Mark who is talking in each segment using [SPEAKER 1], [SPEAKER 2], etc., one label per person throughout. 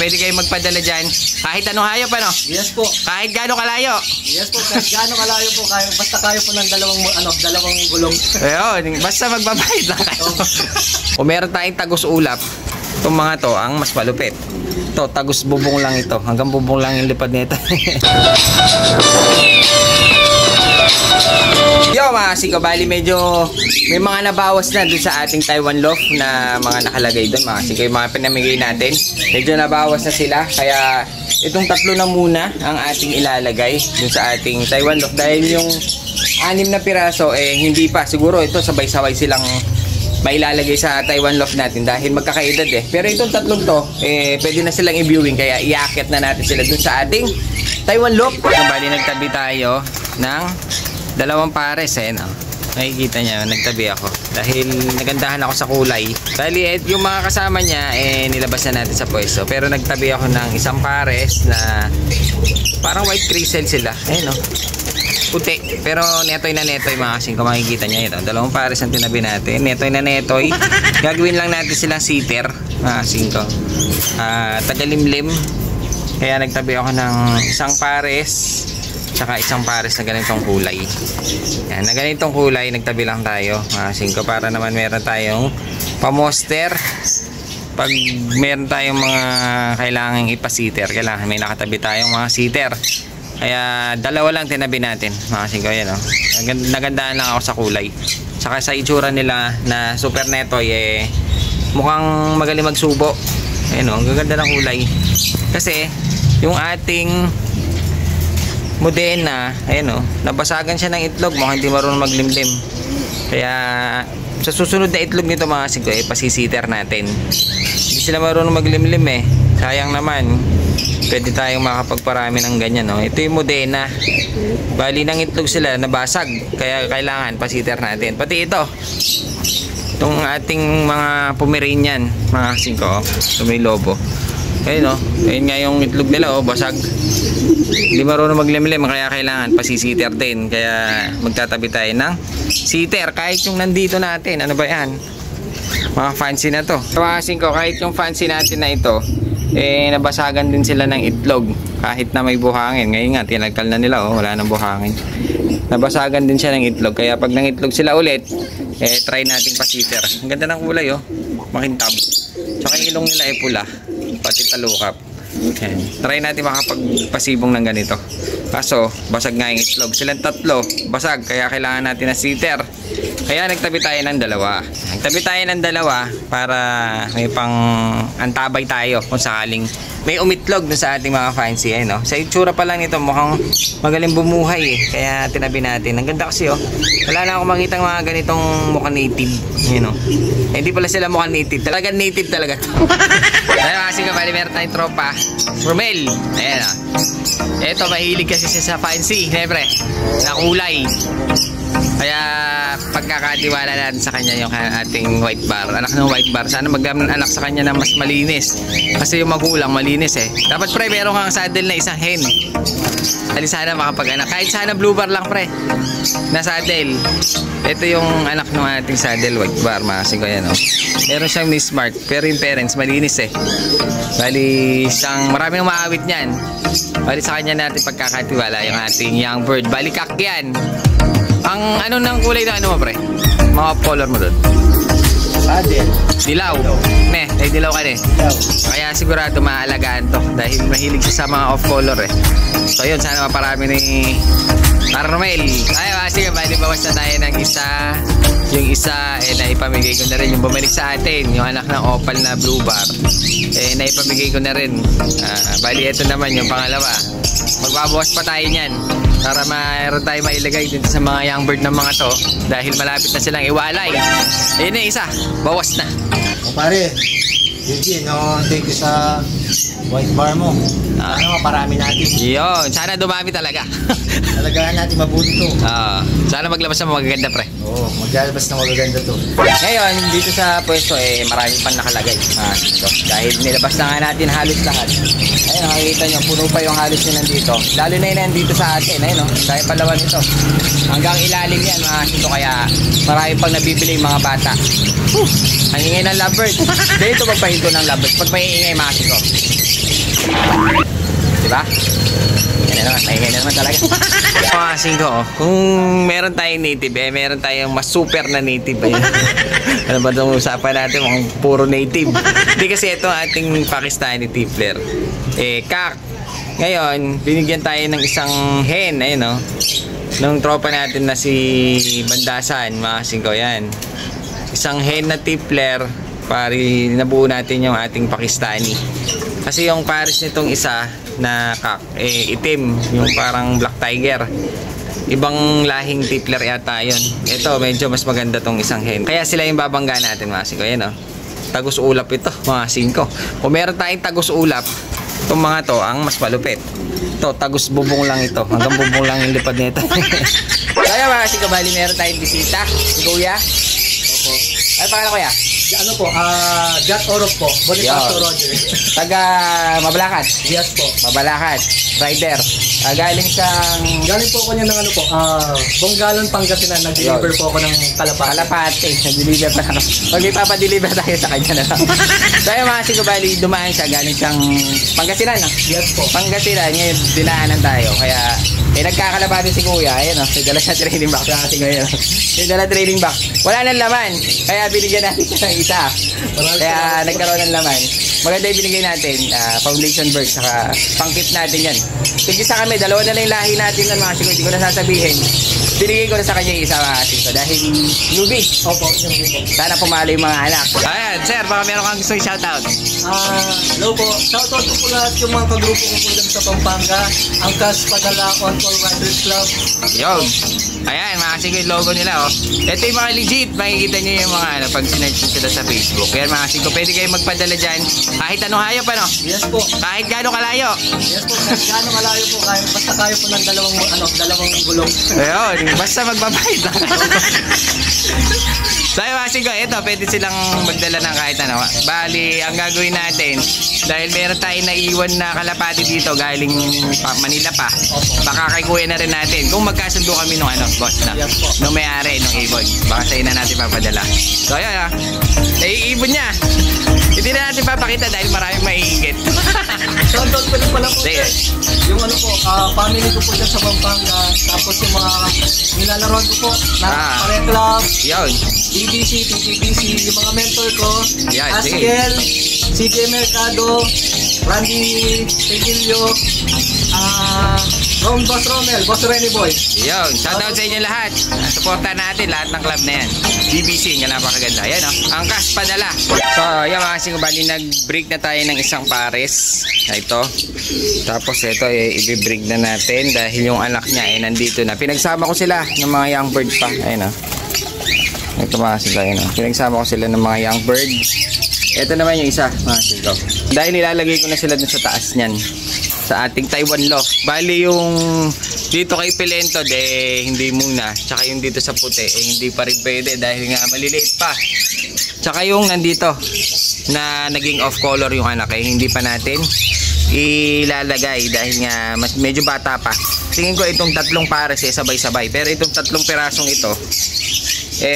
[SPEAKER 1] pwede kayo magpadala dyan. Kahit anong hayop, ano?
[SPEAKER 2] Yes po.
[SPEAKER 1] Kahit gaano kalayo.
[SPEAKER 2] Yes po, kahit gaano kalayo po. Basta kayo po ng dalawang gulong.
[SPEAKER 1] Ayun, basta magbabayad lang kayo. Kung meron tayong tagos ulap, itong mga to, ang mas malupit. Ito, tagos bubong lang ito. Hanggang bubong lang yung lipad nito. Yo mga siko, bali medyo may mga nabawas na dun sa ating Taiwan loaf na mga nakalagay dun mga siko. Yung mga pinamigay natin, medyo nabawas na sila. Kaya itong tatlo na muna ang ating ilalagay dun sa ating Taiwan loaf. Dahil yung 6 na piraso, hindi pa. Siguro ito sabay-sabay silang mailalagay sa Taiwan loaf natin dahil magkakaedad Pero itong tatlong to, pwede na silang i-viewing. Kaya iaakit na natin sila dun sa ating Taiwan loaf. Bali nagtabi tayo ng 2 pares no? Nakikita niya, nagtabi ako dahil nagandahan ako sa kulay. Bali yung mga kasama niya nilabas na natin sa pwesto, pero nagtabi ako ng 1 pares na parang white crystal sila, no? Puti, pero netoy na netoy mga kasing. Kung makikita niya ito, 2 pares ang tinabi natin, netoy na netoy. Gagawin lang natin silang sitter mga kasing ko, tagalimlim. Kaya nagtabi ako ng 1 pares saka 1 pares na ganitong kulay. Yan, na ganitong kulay nagtabi lang tayo mga 5 para naman meron tayong pamoster. Pag meron tayong mga kailangang ipasiter, kailangan may nakatabi tayong mga sitter. Kaya 2 lang tinabi natin mga 5. Yan, nagandaan lang ako sa kulay. Saka sa itsura nila na super netoy, mukhang magaling magsubo. Ayun, ang gaganda ng kulay. Kasi yung ating Modena, nabasagan siya ng itlog, mukhang hindi marunong maglimlim. Kaya sa susunod na itlog nito mga 5, pasisiter natin. Hindi sila marunong maglimlim sayang naman. Pwede tayong makapagparami ng ganyan, no? Ito yung Modena. Bali ng itlog sila nabasag, kaya kailangan pasiter natin. Pati ito, itong ating mga Pomeranian mga 5, may lobo. Ayun ayun nga yung itlog nila basag. Hindi marunong maglimlim, kaya kailangan pasisiter din. Kaya magtatabi tayo ng sitter. Kahit yung nandito natin, ano ba yan? Mga fancy na to. Kawasin ko, kahit yung fancy natin na ito, nabasagan din sila ng itlog. Kahit na may buhangin. Ngayon nga, tinagkal na nila, wala nang buhangin. Nabasagan din siya ng itlog. Kaya pag nangitlog sila ulit, try nating pasiter. Ang ganda ng kulay, makintab. Tsaka yung ilong nila pula, pati talukap. Ayan. Try natin makapagpasibong ng ganito. Kaso basag nga yung itlog. Silang 3 basag, kaya kailangan natin na sitter. Kaya nagtabi tayo ng 2. Nagtabi tayo ng 2 para may pang antabay tayo kung sakaling may umitlog na sa ating mga fancy. Sa itsura pa lang nito mukhang magaling bumuhay Kaya tinabi natin. Ang ganda kasi wala na akong makitang mga ganitong mukhang native. Hindi pala sila mukhang native. Talagang native talaga to. Ayun kasi kabali meron tayong tropa, Romel. Ayan Ito mahilig kasi siya sa fancy, siyempre, na kulay. Kaya pagkakatiwala natin sa kanya yung ating white bar, anak ng white bar. Sana magdami ng anak sa kanya na mas malinis. Kasi yung magulang malinis Dapat pre, meron kang saddle na isang hen. Dali sana makapag-anak. Kahit sana blue bar lang pre, na saddle. Ito yung anak ng ating saddle white bar mga 5. Meron siyang Miss Mark, pero yung parents malinis Bali maraming umaawit niyan. Bali sa kanya natin pagkakatiwala yung ating young bird. Bali kak yan. Ang ng kulay na mo pre? Mga color mo doon? Dilaw. Ay dilaw ka Kaya sigurado maalagaan to dahil mahilig siya sa mga off color So yun, sana maparami ni Romel. Sige, bali bawas na tayo ng isa. Yung isa, naipamigay ko na rin. Yung bumalik sa atin, yung anak ng opal na blue bar, naipamigay ko na rin. Bali, ito naman yung pangalawa. Magbabawas pa tayo niyan para mayroon tayo mailagay dito sa mga young bird ng mga to dahil malapit na silang iwalay. Ayun na isa, bawas na.
[SPEAKER 2] Pare, Eugene, thank you sa white bar mo. Maparami natin.
[SPEAKER 1] Yun, sana dumami talaga.
[SPEAKER 2] Talagaan natin mabuti to.
[SPEAKER 1] Sana maglabas ng magaganda pre.
[SPEAKER 2] Maglalabas ng magaganda to.
[SPEAKER 1] Ngayon, dito sa pwesto marami pang nakalagay. Dahil nilabas na nga natin halos lahat. Ayun, nakikita nyo, puno pa yung halos nyo nandito. Lalo na yun nandito sa atin. Ayun, dahil palawan nito. Hanggang ilalim yan mga sito. Kaya marami pang nabibili yung mga bata. Ang ingay ng lovebird. Dito magpahinto ng lovebird. Pag may ingay mga sito. Diba? Yan na naman, maingay na naman talaga. Mga singko, kung meron tayong native, meron tayong mas super na native. Ano ba itong usapan natin? Mga puro native. Hindi kasi ito ating Pakistani tippler. Kak. Ngayon, binigyan tayo ng isang hen. Ayun o. Nung tropa natin na si Bandasan, mga singko, yan. Isang hen na tippler. Pari nabuo natin yung ating Pakistani. Kasi yung pares nitong isa na kak, itim, yung parang black tiger. Ibang lahing tippler yata yun. Ito, medyo mas maganda tong isang hen. Kaya sila yung babangga natin, mga singko. Yan o. Tagus ulap ito, mga singko. Kung meron tayong tagus ulap, itong mga to, ang mas malupit. Ito, tagus bubong lang ito. Hanggang bubong lang yung lipad nito. Kaya mga singko, bali meron tayong bisita. Si Kuya.
[SPEAKER 2] Opo.
[SPEAKER 1] Ano pangalan, Kuya?
[SPEAKER 2] Ano po, Jack Orok po. Bonifacio Roger.
[SPEAKER 1] Taga Mabalacat.
[SPEAKER 2] Yes po.
[SPEAKER 1] Mabalacat. Rider. Galing siyang...
[SPEAKER 2] Galing po ako niya ng ano po, Bonggalon, Pangasinan. Nag-deliver po ako ng kalapate.
[SPEAKER 1] Kalapate. Nag-deliver pa ako. Pag ipapadeliver tayo sa kanya na lang. Kaya mga singko, bali dumaan siya. Galing siyang Pangasinan. No?
[SPEAKER 2] Yes po.
[SPEAKER 1] Pangasinan. Ngayon, dinaanan tayo. Kaya, nagkakalapate si Kuya. Ayun o. May dala siya training box. May dala training box. Wala nang laman. Kaya binigyan natin siya ng isa. Kaya nagkaroon ng laman. Maganda yung binigay natin. Foundation bird. Saka pangkit natin yan. Sige sa kami. Dalawa na lang yung lahi natin nun mga singko. Hindi ko na sasabihin. Binigay ko na sa kanya yung isa mga singko. Dahil newbie.
[SPEAKER 2] Opo, newbie po.
[SPEAKER 1] Sana pumalo yung mga anak. Ayan, sir. Baka meron kang gusto yung shoutout.
[SPEAKER 2] Hello po. Shoutout po lahat yung mga kagrupo ko po dyan sa Pampanga. Angkas Padala On Call Riders Club.
[SPEAKER 1] Yun. Ayan, mga singko yung logo nila. Oh. Ito yung mga legit. Makikita nyo yung mga pag sinerch sila sa Facebook. Kaya mga singko, pwede kayo magpadala dyan. Kahit anong hayop, ano?
[SPEAKER 2] Yes po.
[SPEAKER 1] Kahit gano'ng kalayo.
[SPEAKER 2] Yes po. Kahit gano'ng kalayo po. Basta tayo po ng dalawang gulong.
[SPEAKER 1] Ayun, basta magbabayad lang. So yung mga singko, ito, pwede silang magdala ng kahit ano. Bali, ang gagawin natin, dahil meron tayong naiwan na kalapati dito, galing Manila pa, baka kay Kuya na rin natin. Kung magkasundo kami nung ano, boss na, nung may-ari, nung ibon, baka sa'yo na natin papadala. So yun ha, ibon niya. Hindi na natin papakita dahil maraming maiigit.
[SPEAKER 2] Shoutout ko lang pala po.
[SPEAKER 1] Sige.
[SPEAKER 2] Yung ano po, family ko po dyan sa Pampanga. Tapos yung mga nilalaroan ko po na Pare Club,
[SPEAKER 1] Yun.
[SPEAKER 2] BBC, TTBC, yung mga mentor ko,
[SPEAKER 1] Yan,
[SPEAKER 2] Askel, CJ Mercado, Randy Pegilio, Boss Romel, Boss Renny Boy.
[SPEAKER 1] Yun, shoutout sa inyo lahat. Supportan natin lahat ng club na yan. BBC, nga napakaganda. Yan o, Angkas Padala. So, yan mga singko, bali nag-break na tayo ng isang pares. Ito. Tapos ito, i-break na natin dahil yung anak niya nandito na. Pinagsama ko sila ng mga young bird pa. Ayun o. Ito mga singko, ayun o. Pinagsama ko sila ng mga young bird. Ito naman yung isa, mga singko. Dahil nilalagay ko na sila dun sa taas niyan. Sa ating Taiwan loft. Bali yung dito kay Pilentod hindi muna. Tsaka yung dito sa puti hindi pa rin pwede dahil nga maliliit pa. Tsaka yung nandito na naging off color yung anak hindi pa natin ilalagay dahil nga medyo bata pa. Tingin ko itong tatlong pares sabay-sabay. Pero itong tatlong pirasong ito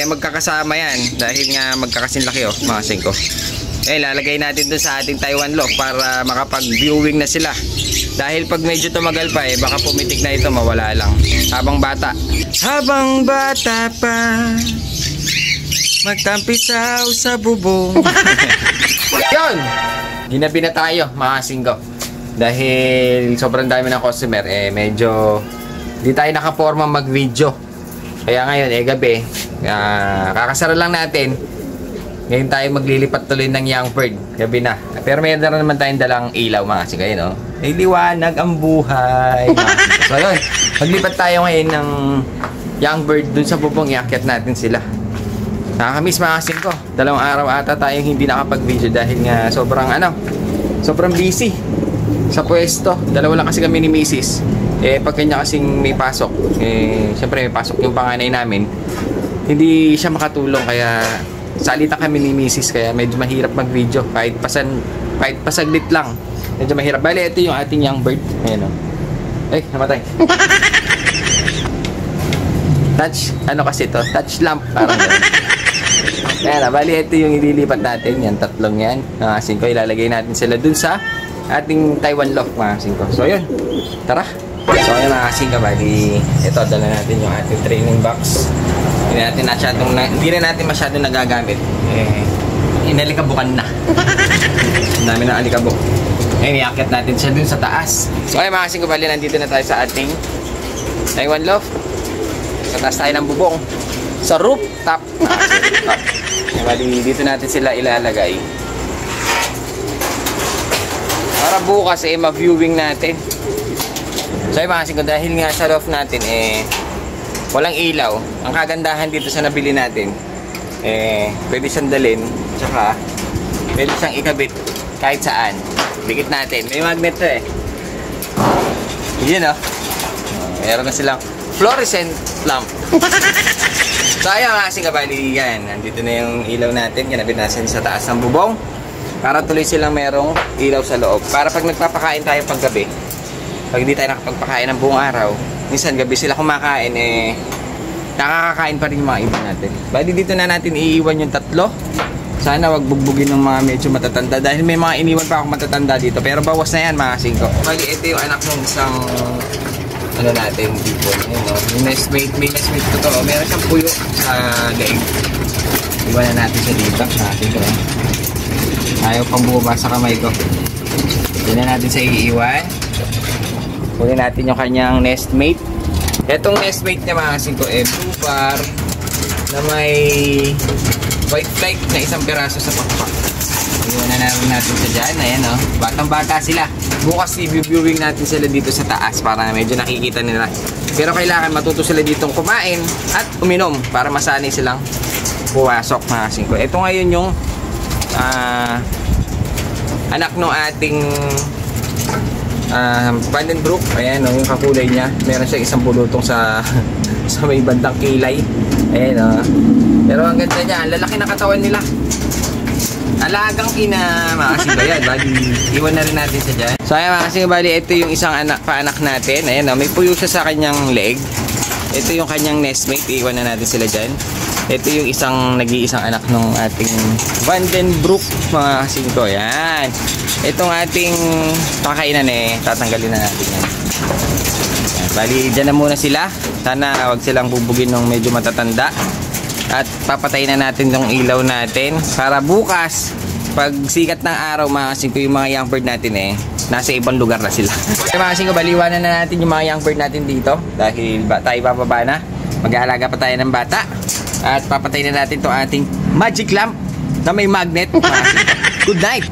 [SPEAKER 1] magkakasama yan dahil nga magkakasinlaki mga singko. Lalagay natin dun sa ating Taiwan loft para makapag-viewing na sila. Dahil pag medyo tumagal pa baka pumitik na ito, mawala lang. Habang bata pa, magtampisaw sa bubong. Yun! Ginabi na tayo, mga singko. Dahil sobrang dami ng customer, medyo di tayo nakaporma mag-video. Kaya ngayon, gabi, kakasara lang natin. Ngayon tayo maglilipat tuloy ng young bird. Gabi na. Pero mayroon na naman tayong dalang ilaw mga singko. No? Ay liwanag ang buhay. So yun. Maglipat tayo ngayon ng young bird dun sa bubong. Iakyat natin sila. Nakakamiss mga singko. 2 araw ata tayong hindi nakapag-video dahil nga sobrang busy sa pwesto. 2 lang kasi kami ni Mrs. Pag kanya kasing may pasok, syempre may pasok yung panganay namin. Hindi siya makatulong kaya salita kami ni Mrs. Kaya medyo mahirap mag-video kahit pasaglit lang. Medyo mahirap. Bali, ito yung ating young bird. Ayan o. Ay, namatay. Kasi to? Touch lamp. Parang gano'n. Ayan na. Bali, ito yung ililipat natin. Yan, tatlong yan. Nakasin ko. Ilalagay natin sila dun sa ating Taiwan loft mga kasing ko. So yun, tara. So yun mga kasing ka, bali ito, dala natin yung ating training box. Hindi na natin masyadong nagagamit. Inalikabukan na. Ang dami na alikabok. Iakit natin siya dun sa taas. So ay mga kasing ko, bali nandito na tayo sa ating Taiwan loft. Sa taas tayo ng bubong. Sa rooftop. Bali dito natin sila ilalagay. Para bukas ma-viewing natin. So ay mga kasing ko, dahil nga sa loft natin walang ilaw. Ang kagandahan dito sa nabili natin, pwede siyang dalhin, tsaka pwede siyang ikabit kahit saan. Dikit natin. May magnet to Yun meron na silang fluorescent lamp. So ayun mga kasing kabali, yan. Nandito na yung ilaw natin. Kinabit natin sa taas ng bubong. Para tuloy silang merong ilaw sa loob. Para pag nagpapakain tayo paggabi, pag hindi tayo nakapagpakain ng buong araw, minsan gabi sila kumakain, nakakakain pa rin yung mga ibon natin. Bali dito na natin iiwan yung 3. Sana wag bugbugin ng mga medyo matatanda. Dahil may mga iniwan pa ako matatanda dito. Pero bawas na yan mga kasing ko. Bali ito yung anak ng isang natin dito. May nestmate ko to. Meron siyang puyo sa leeg. Iwan na natin siya dito. Sa ating ko. Ayaw pang bumaba sa kamay ko. Diyan na natin siya iiwan. Kunin natin yung kanyang nestmate. Itong nestmate niya mga kasing ko blue bar na may white flight na isang piraso sa pakpak. Iwan na natin siya dyan. Ayan batang bata sila. Bukas i-viewing natin sila dito sa taas para medyo nakikita nila. Pero kailangan matuto sila ditong kumain at uminom para masanay silang puwasok mga kasing ko. Ito ngayon yung anak ng ating Vandenbroek. Ayan yung kakulay niya. Meron siya isang bulutong sa may bandang kilay. Ayan pero ang ganda niya. Ang lalaki na katawan nila. Alagang ina mga kasing ko yan. Bali iwan na rin natin siya dyan. So ayan mga kasing ko, bali ito yung isang paanak natin. Ayan may puyo siya sa kanyang leg. Ito yung kanyang nestmate. Iwan na natin sila dyan. Ito yung nag-iisang anak ng ating Vandenbroek mga kasing ko. Yan. Itong ating pakainan tatanggalin na natin yan. Bali dyan na muna sila. Sana wag silang bubugin ng medyo matatanda. At papatayin na natin yung ilaw natin para bukas pag sikat ng araw mga kasing ko, yung mga young bird natin nasa ibang lugar na sila. Mga kasing ko, baliwanan na natin yung mga young bird natin dito dahil tayo bababa na. Mag-aalaga pa tayo ng bata. At papatayin na natin itong ating magic lamp na may magnet. Good night!